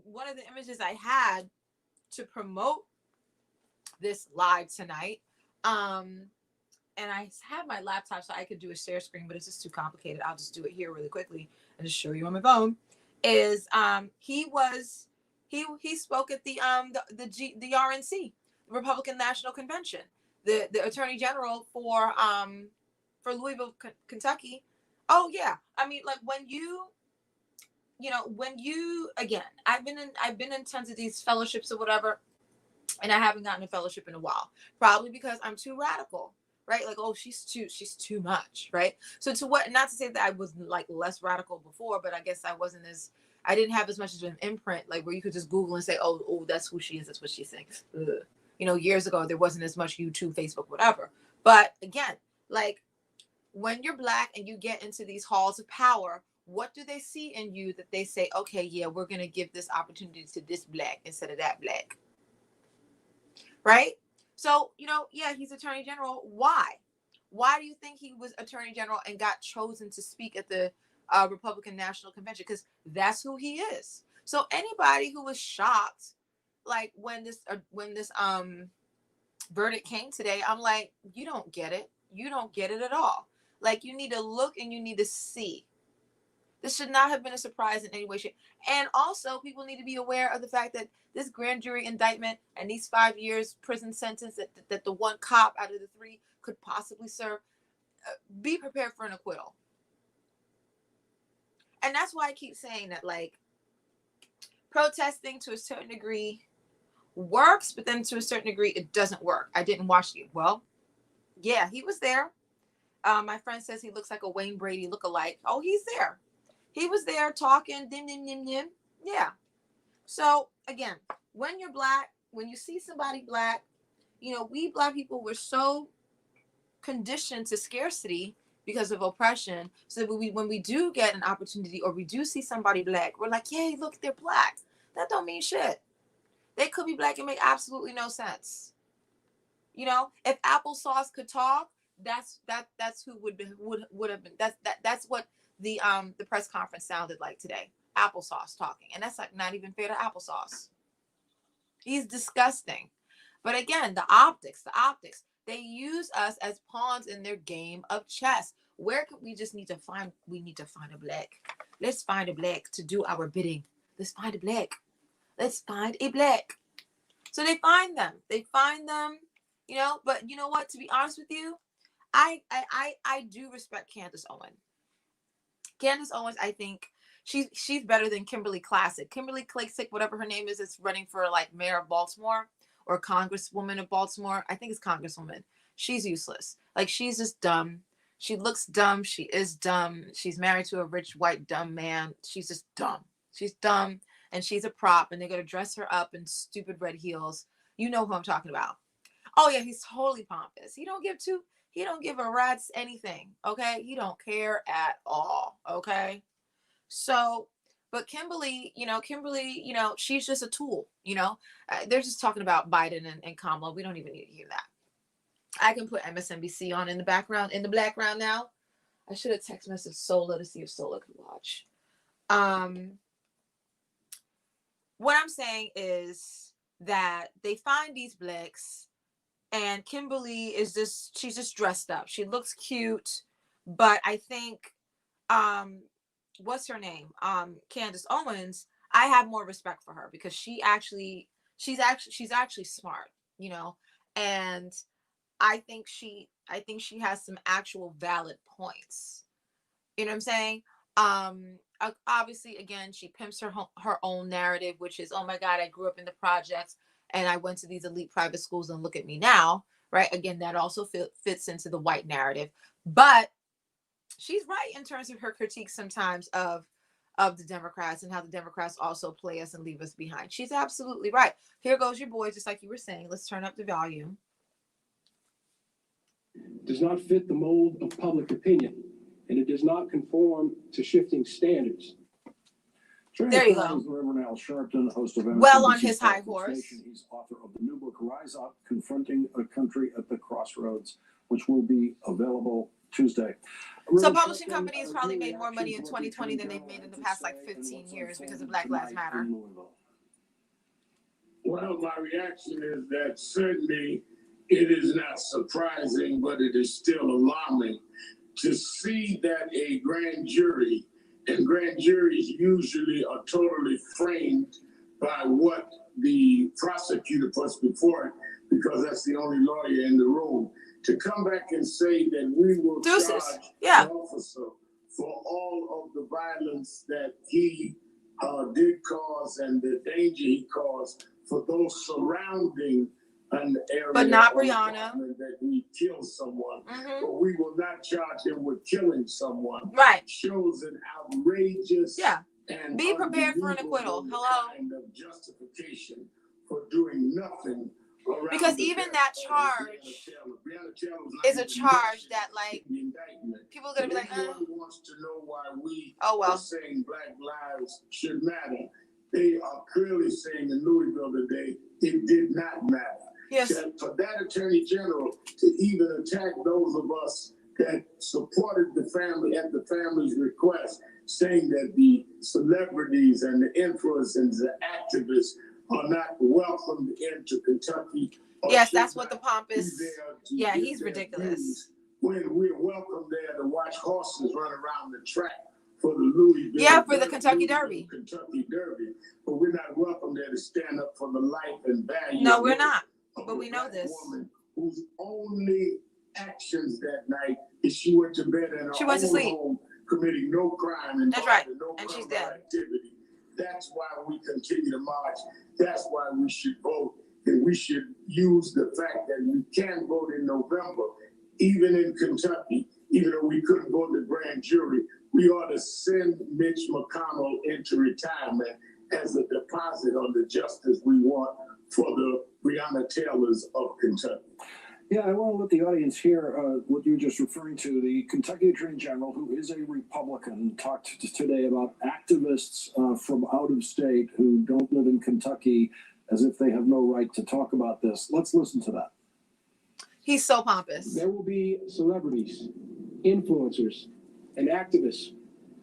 One of the images I had to promote this live tonight, and I had my laptop so I could do a share screen, but it's just too complicated. I'll just do it here really quickly and just show you on my phone. Is he spoke at the RNC, the Republican National Convention, the Attorney General for Louisville, Kentucky. Oh yeah, I mean, like when you again, I've been in tons of these fellowships or whatever, and I haven't gotten a fellowship in a while, probably because I'm too radical, right? Like, oh, she's too much, right? So to what? Not to say that I was like less radical before, but I guess I didn't have as much of an imprint, like where you could just Google and say, oh, that's who she is. That's what she's saying. Ugh. You know, years ago, there wasn't as much YouTube, Facebook, whatever. But again, like when you're Black and you get into these halls of power, what do they see in you that they say, okay, yeah, we're going to give this opportunity to this Black instead of that Black. Right? So, yeah, he's Attorney General. Why? Why do you think he was Attorney General and got chosen to speak at the Republican National Convention? Because that's who he is. So anybody who was shocked, like when this verdict came today, I'm like, you don't get it. You don't get it at all. Like, you need to look and you need to see. This should not have been a surprise in any way, shape. And also, people need to be aware of the fact that this grand jury indictment and these 5 years prison sentence that the one cop out of the 3 could possibly serve, be prepared for an acquittal. And that's why I keep saying that, like, protesting to a certain degree works, but then to a certain degree, it doesn't work. I didn't watch you. Well, yeah, he was there. My friend says he looks like a Wayne Brady lookalike. Oh, he's there. He was there talking, dim, dim, dim, dim. Yeah. So again, when you're black, when you see somebody black, we black people, we're so conditioned to scarcity because of oppression. So when we do get an opportunity or we do see somebody black, we're like, yay, look, they're black. That don't mean shit. They could be black and make absolutely no sense. If applesauce could talk, that's who would have been. That's what the press conference sounded like today. Applesauce talking, and that's like not even fair to applesauce. He's disgusting. But again, the optics. They use us as pawns in their game of chess. Where could we need to find a black? Let's find a black to do our bidding. Let's find a black. So they find them. But you know what? To be honest with you, I do respect Candace Owens. Candace Owens, I think she's better than Kimberly Classic. Kimberly Classic, whatever her name is running for like mayor of Baltimore or congresswoman of Baltimore. I think it's congresswoman. She's useless. Like, she's just dumb. She looks dumb. She is dumb. She's married to a rich white dumb man. She's just dumb. She's dumb, and she's a prop, and they're gonna dress her up in stupid red heels. You know who I'm talking about. Oh yeah, he's totally pompous. He don't give a rat's anything. Okay, he don't care at all. Okay, so, but Kimberly, she's just a tool. They're just talking about Biden and Kamala. We don't even need to hear that. I can put MSNBC on in the background, now. I should have text messaged Sola to see if Sola could watch. What I'm saying is that they find these blicks, and Kimberly she's just dressed up. She looks cute, but I think, what's her name? Candace Owens, I have more respect for her because she's actually smart, and I think she has some actual valid points. You know what I'm saying? Obviously, again, she pimps her own narrative, which is, oh my God, I grew up in the projects and I went to these elite private schools and look at me now, right? Again, that also fits into the white narrative. But she's right in terms of her critique sometimes of the Democrats and how the Democrats also play us and leave us behind. She's absolutely right. Here goes your boy, just like you were saying. Let's turn up the volume. Does not fit the mold of public opinion, and it does not conform to shifting standards. There you go. Reverend Al Sharpton, host of well on his high horse. He's author of the new book, Rise Up, Confronting a Country at the Crossroads, which will be available Tuesday. So publishing companies probably made more money in 2020 than they've made in the past like 15 years because of Black Lives Matter. Well, my reaction is that certainly it is not surprising, but it is still alarming to see that a grand jury, and grand juries usually are totally framed by what the prosecutor puts before it, because that's the only lawyer in the room, to come back and say that we will charge the officer for all of the violence that he did cause and the danger he caused for those surrounding an area, but not Breonna, that he killed someone. But we will not charge him with killing someone. Right. Shows an outrageous and be prepared for an acquittal. Hello. Kind of justification for doing nothing. Because even that charge is a charge that, like, people are gonna be like, Everyone wants to know why we are saying Black lives should matter. They are clearly saying in Louisville today it did not matter. Yes. For that attorney general to even attack those of us that supported the family at the family's request, saying that the celebrities and the influencers and the activists are not welcomed into Kentucky. Yes, that's what the pompous. Yeah, he's ridiculous. When we're welcome there to watch horses run around the track for the Louisville. Yeah, for the Kentucky Derby. Kentucky Derby, but we're not welcome there to stand up for the life and value. No, we're not. But we know this. Woman whose only actions that night is she went to bed and she went to sleep, home, committing no crime and that's right, no and she's dead. Activity. That's why we continue to march. That's why we should vote, and we should use the fact that we can vote in November, even in Kentucky, even though we couldn't vote in the grand jury. We ought to send Mitch McConnell into retirement as a deposit on the justice we want for the Breonna Taylors of Kentucky. Yeah, I want to let the audience hear what you were just referring to. The Kentucky Attorney General, who is a Republican, talked today about activists from out of state who don't live in Kentucky, as if they have no right to talk about this. Let's listen to that. He's so pompous. There will be celebrities, influencers, and activists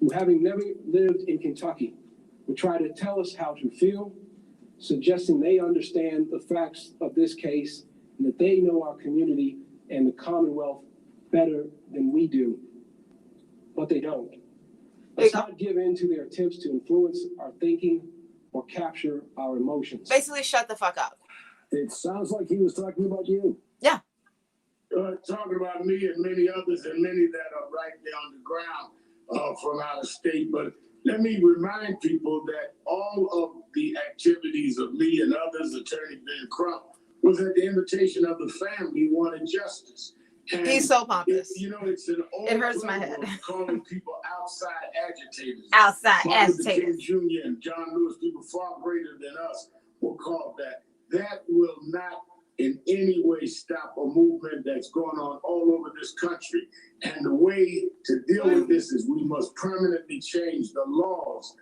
who, having never lived in Kentucky, will try to tell us how to feel, suggesting they understand the facts of this case and that they know our community and the Commonwealth better than we do. But they don't. Let's not give in to their attempts to influence our thinking or capture our emotions. Basically, shut the fuck up. It sounds like he was talking about you. Yeah. Talking about me and many others, and many that are right there on the ground from out of state. But let me remind people that all of the activities of me and others, Attorney Ben Crump, was at the invitation of the family who wanted justice. And he's so pompous. It's an old it hurts my head. Calling people outside agitators. Outside Martin Luther agitators. King Jr. and John Lewis, people far greater than us, were called that. That will not in any way stop a movement that's going on all over this country. And the way to deal with this is we must permanently change the laws.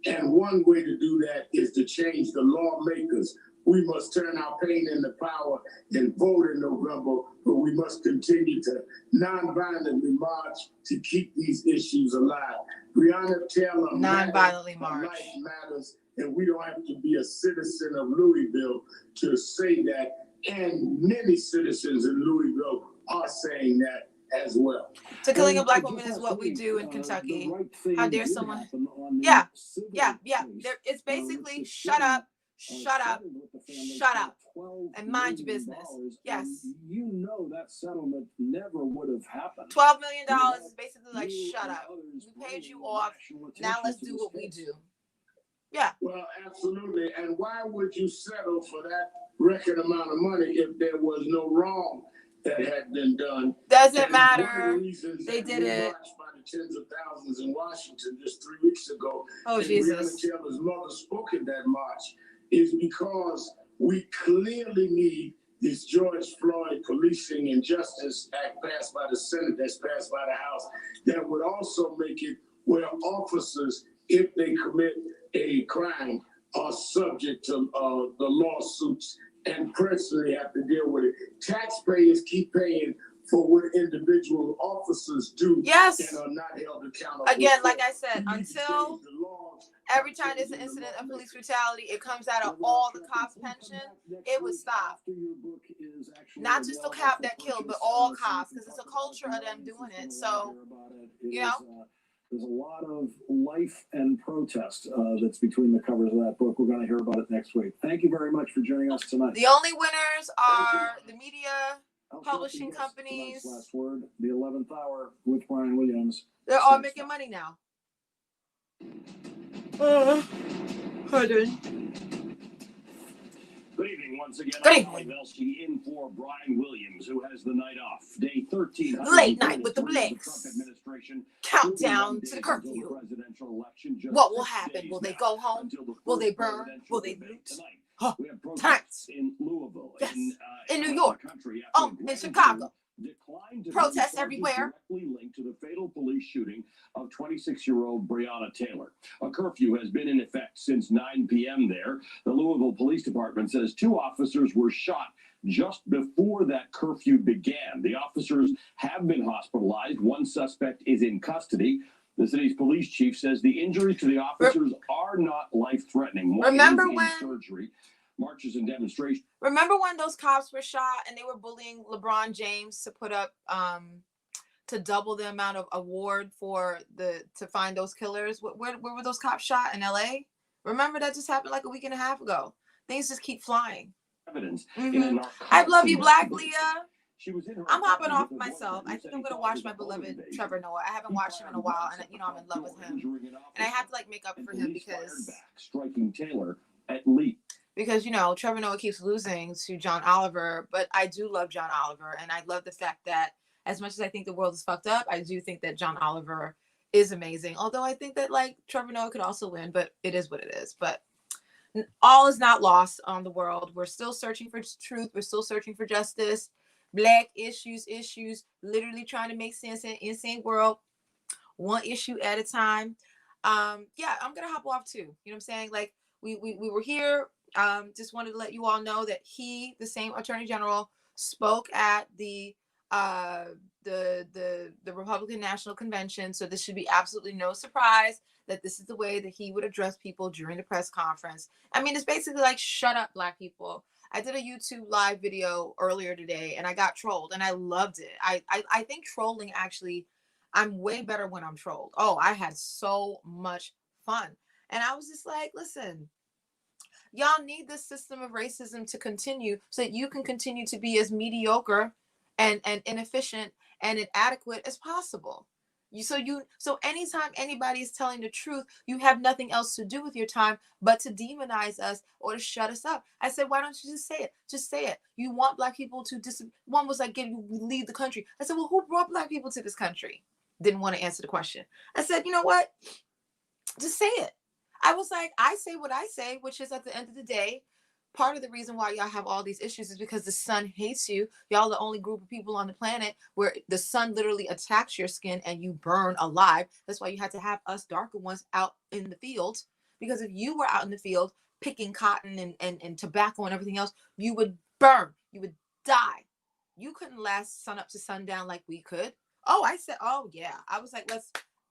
And one way to do that is to change the lawmakers. We must turn our pain into power and vote in November, but we must continue to non-violently march to keep these issues alive. Breonna Taylor non-violently march. Life matters, and we don't have to be a citizen of Louisville to say that. And many citizens in Louisville are saying that as well. So killing a black woman is what we do in Kentucky. How dare someone? Yeah. It's basically shut up, and mind your business. Yes. You know that settlement never would have happened. $12 million is basically like, shut up. We paid you off. Now let's do what we do. Yeah. Well, absolutely. And why would you settle for that record amount of money if there was no wrong that had been done? Doesn't matter. They did it. By the tens of thousands in Washington just 3 weeks ago. Oh, Jesus. Breonna Taylor's mother spoke in that march is because we clearly need this George Floyd Policing and Justice Act passed by the Senate, that's passed by the House, that would also make it where officers, if they commit a crime, are subject to the lawsuits and personally have to deal with it. Taxpayers keep paying for what individual officers do. Yes. And are not held accountable. Again, like I said, until every time there's an incident of police brutality, it comes out of all the cops' pension, it would stop. Not just the cop that killed, but all cops, because it's a culture of them doing it. So, you know. There's a lot of life and protest that's between the covers of that book. We're going to hear about it next week. Thank you very much for joining us tonight. The only winners are the media, publishing companies. Last word, the 11th hour with Brian Williams. They're all making money now. Hold on. Good evening once again. Good evening. In for Brian Williams, who has the night off. Day 13. Late night with the Blacks. Countdown to the curfew. What will happen? Will they go home? Will they burn? Will they loot? Tonight. In Louisville. Yes. In New York. Oh, in Chicago. Protests everywhere. Linked to the fatal police shooting of 26-year-old Breonna Taylor. A curfew has been in effect since 9 p.m. there. The Louisville Police Department says 2 officers were shot just before that curfew began. The officers have been hospitalized. One suspect is in custody. The city's police chief says the injuries to the officers are not life-threatening. Remember when surgery, marches and demonstrations. Remember when those cops were shot and they were bullying LeBron James to put up to double the amount of award for to find those killers? Where were those cops shot? In LA? Remember that just happened like a week and a half ago. Things just keep flying. Evidence in a narcotics I love you, Black investigation. Leah. She was in her I'm hopping off apartment with myself. a I think I'm gonna watch my beloved Trevor Noah. I haven't watched him in a while, and you know I'm in love with him. And I have to like make up for him because striking Taylor at least. Because you know Trevor Noah keeps losing to John Oliver, but I do love John Oliver, and I love the fact that as much as I think the world is fucked up, I do think that John Oliver is amazing. Although I think that like Trevor Noah could also win, but it is what it is. But all is not lost on the world. We're still searching for truth. We're still searching for justice. Black issues, literally trying to make sense in an insane world, one issue at a time. Yeah, I'm gonna hop off too. You know what I'm saying? Like we were here. Just wanted to let you all know that the same Attorney General, spoke at the Republican National Convention. So this should be absolutely no surprise that this is the way that he would address people during the press conference. I mean, it's basically like, shut up, Black people. I did a YouTube live video earlier today and I got trolled and I loved it. I think trolling actually, I'm way better when I'm trolled. Oh, I had so much fun. And I was just like, listen, y'all need this system of racism to continue so that you can continue to be as mediocre and inefficient and inadequate as possible. So anytime anybody is telling the truth, you have nothing else to do with your time but to demonize us or to shut us up. I said, why don't you just say it? Just say it. You want Black people to one was like, leave the country. I said, well, who brought Black people to this country? Didn't want to answer the question. I said, you know what? Just say it. I was like, I say what I say, which is at the end of the day, part of the reason why y'all have all these issues is because the sun hates you. Y'all the only group of people on the planet where the sun literally attacks your skin and you burn alive. That's why you had to have us darker ones out in the field. Because if you were out in the field picking cotton and tobacco and everything else, you would burn. You would die. You couldn't last sun up to sundown like we could. Oh, I said, oh yeah. I was like,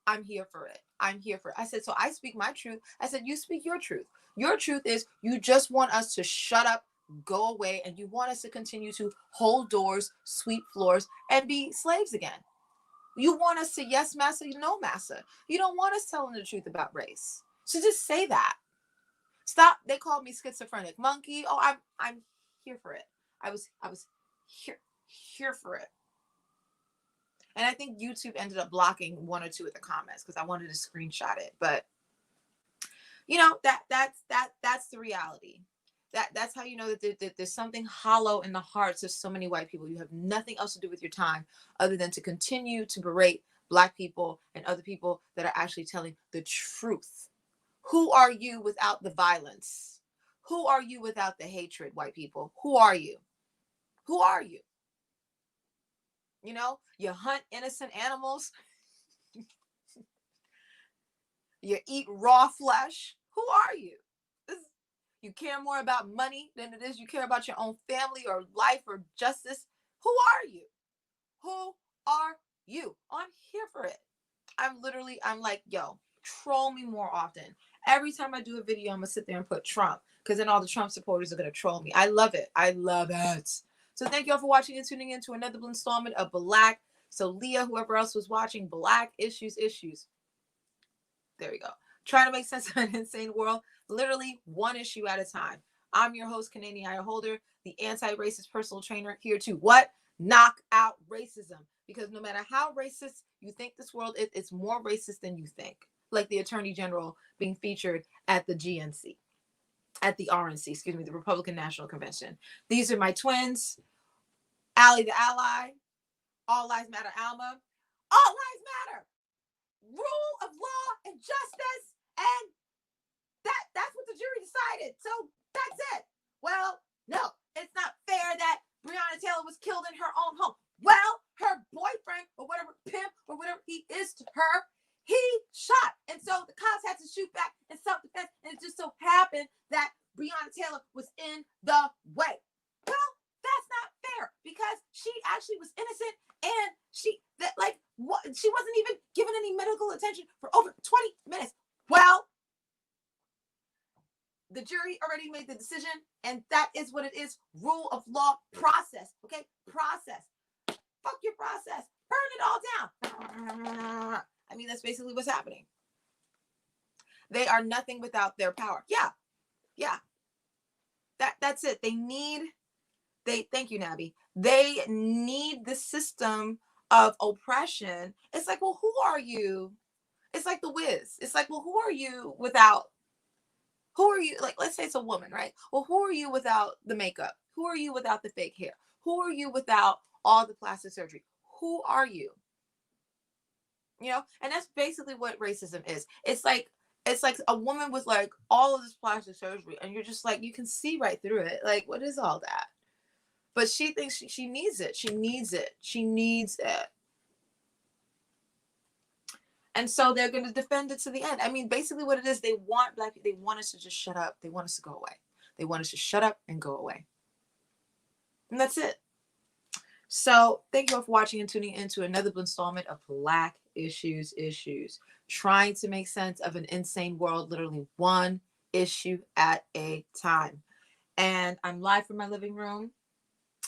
I'm here for it. I'm here for it. I said, so I speak my truth. I said, you speak your truth. Your truth is you just want us to shut up, go away, and you want us to continue to hold doors, sweep floors, and be slaves again. You want us to yes, massa, no, massa. You don't want us telling the truth about race. So just say that. Stop. They called me schizophrenic monkey. Oh, I'm here for it. I was here for it. And I think YouTube ended up blocking one or two of the comments because I wanted to screenshot it. But you know, that's the reality. That's how you know that there's something hollow in the hearts of so many white people. You have nothing else to do with your time other than to continue to berate Black people and other people that are actually telling the truth. Who are you without the violence? Who are you without the hatred, white people? Who are you? Who are you? You know, you hunt innocent animals. You eat raw flesh. Who are you? You care more about money than it is you care about your own family or life or justice. Who are you? Who are you? Oh, I'm here for it. I'm like, yo, troll me more often. Every time I do a video, I'm going to sit there and put Trump because then all the Trump supporters are going to troll me. I love it. I love it. So thank you all for watching and tuning in to another installment of Black. So Leah, whoever else was watching, Black Issues. There we go. Trying to make sense of an insane world, literally one issue at a time. I'm your host, Kanani Aya Holder, the anti-racist personal trainer here to what? Knock out racism. Because no matter how racist you think this world is, it's more racist than you think. Like the Attorney General being featured at the GNC. At the RNC, excuse me, the Republican National Convention. These are my twins, Allie the Ally, All Lives Matter Alma. All Lives Matter! Rule of law and justice, and that's what the jury decided. So that's it. Well, no, it's not fair that Breonna Taylor was killed in her own home. Well, her boyfriend or whatever, pimp or whatever he is to her, he shot. And so the cops had to shoot back in self-defense. And it just so happened that Breonna Taylor was in the way. Well, that's she actually was innocent, and she wasn't even given any medical attention for over 20 minutes. Well, the jury already made the decision, and that is what it is. Rule of law, process. Okay, process. Fuck your process. Burn it all down. I mean, that's basically what's happening. They are nothing without their power. Yeah. That's it. Thank you, Nabby. They need the system of oppression. It's like, well, who are you? It's like the Wiz. It's like, well, who are you? Like, let's say it's a woman, right? Well, who are you without the makeup? Who are you without the fake hair? Who are you without all the plastic surgery? Who are you? You know, and that's basically what racism is. It's like a woman with like all of this plastic surgery, and you're just like, you can see right through it. Like, what is all that? But she thinks she needs it. She needs it. She needs it. And so they're going to defend it to the end. I mean, basically what it is, they want Black people, they want us to just shut up. They want us to go away. They want us to shut up and go away. And that's it. So thank you all for watching and tuning into another installment of Black Issues, trying to make sense of an insane world, literally one issue at a time. And I'm live from my living room,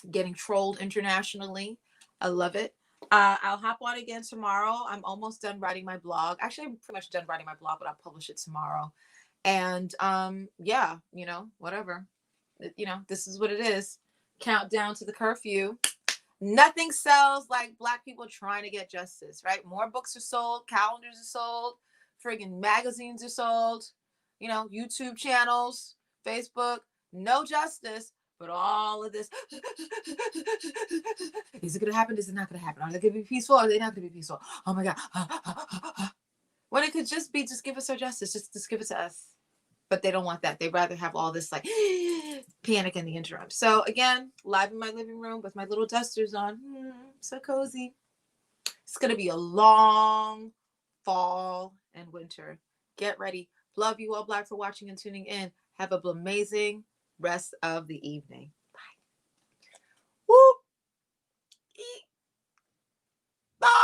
getting trolled internationally. I love it. I'll hop on again tomorrow. I'm almost done writing my blog. Actually, I'm pretty much done writing my blog, but I'll publish it tomorrow. And yeah, you know, whatever. You know, this is what it is. Countdown to the curfew. Nothing sells like Black people trying to get justice, right? More books are sold, calendars are sold, friggin' magazines are sold, you know, YouTube channels, Facebook, no justice, but all of this. Is it going to happen? Is it not going to happen? Are they going to be peaceful? Or are they not going to be peaceful? Oh my God. When it could just be, just give us our justice, just give it to us. But they don't want that. They'd rather have all this like panic in the interim. So again, live in my living room with my little dusters on. So cozy. It's going to be a long fall and winter. Get ready. Love you all, Black, for watching and tuning in. Have an amazing rest of the evening.